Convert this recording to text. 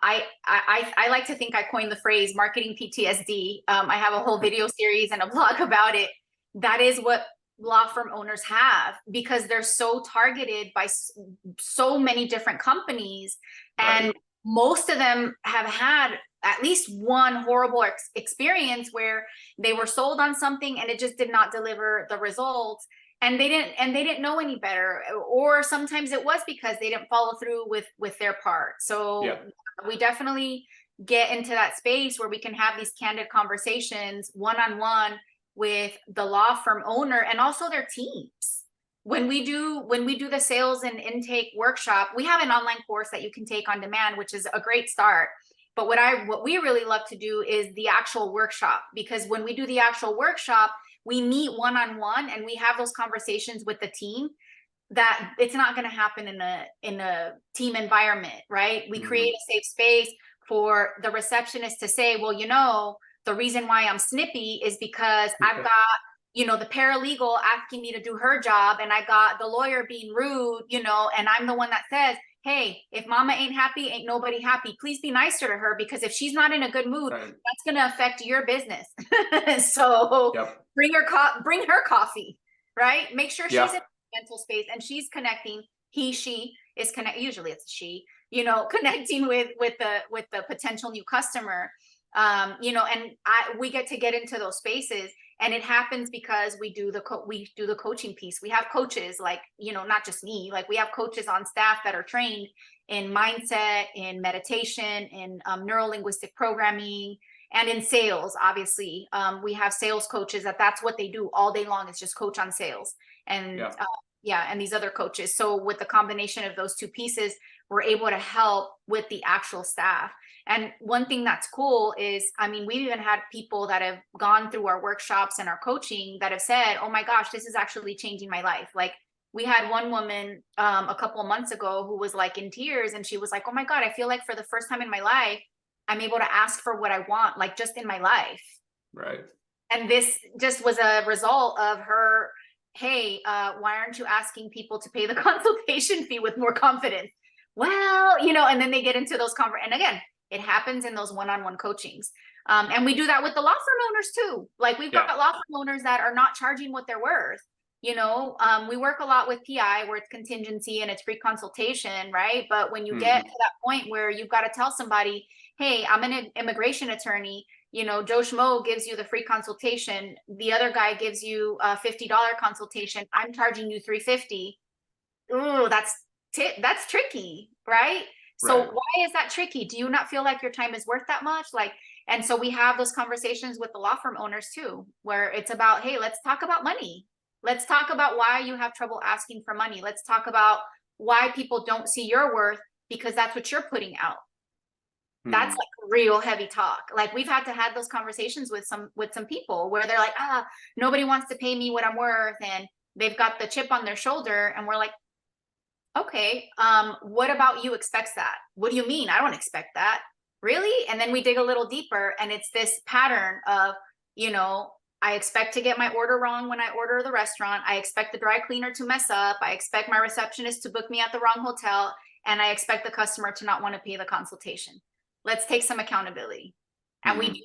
I like to think I coined the phrase marketing PTSD. I have a whole video series and a blog about it. That is what law firm owners have, because they're so targeted by so many different companies. And most of them have had at least one horrible experience where they were sold on something and it just did not deliver the results. And they didn't know any better, or sometimes it was because they didn't follow through with their part. So we definitely get into that space where we can have these candid conversations one-on-one with the law firm owner and also their teams. When we do the sales and intake workshop, we have an online course that you can take on demand, which is a great start. But what we really love to do is the actual workshop, because when we do the actual workshop, we meet one-on-one and we have those conversations with the team. That it's not going to happen in a team environment, right? We create a safe space for the receptionist to say, well, the reason why I'm snippy is because I've got, the paralegal asking me to do her job, and I got the lawyer being rude, and I'm the one that says, hey, if mama ain't happy, ain't nobody happy. Please be nicer to her, because if she's not in a good mood, that's going to affect your business. So bring her coffee, right? Make sure she's in a mental space and she's connecting. She is usually it's she, connecting with the potential new customer. And we get into those spaces, and it happens because we do the coaching piece. We have coaches, like, not just me, like we have coaches on staff that are trained in mindset, in meditation, in neuro-linguistic programming, and in sales. Obviously, we have sales coaches that's what they do all day long, is just coach on sales. And and these other coaches. So with the combination of those two pieces, we're able to help with the actual staff. And one thing that's cool is, we've even had people that have gone through our workshops and our coaching that have said, oh my gosh, this is actually changing my life. Like, we had one woman a couple of months ago who was like in tears, and she was like, oh my God, I feel like for the first time in my life, I'm able to ask for what I want, like just in my life. Right. And this just was a result of her, hey, why aren't you asking people to pay the consultation fee with more confidence? Well, and then they get into those and again, it happens in those one-on-one coachings. And we do that with the law firm owners too. Like, we've got law firm owners that are not charging what they're worth. We work a lot with PI, where it's contingency and it's free consultation, right? But when you get to that point where you've got to tell somebody, hey, I'm an immigration attorney, Joe Schmo gives you the free consultation. The other guy gives you a $50 consultation. I'm charging you $350. Ooh, that's tricky, right? So why is that tricky? Do you not feel like your time is worth that much? And so we have those conversations with the law firm owners too, where it's about, hey, let's talk about money. Let's talk about why you have trouble asking for money. Let's talk about why people don't see your worth, because that's what you're putting out. That's like real heavy talk. Like, we've had to have those conversations with some people where they're like, nobody wants to pay me what I'm worth, and they've got the chip on their shoulder, and we're like, okay, what about you expects that? What do you mean? I don't expect that. Really? And then we dig a little deeper, and it's this pattern of, I expect to get my order wrong when I order the restaurant. I expect the dry cleaner to mess up. I expect my receptionist to book me at the wrong hotel. And I expect the customer to not want to pay the consultation. Let's take some accountability. And we do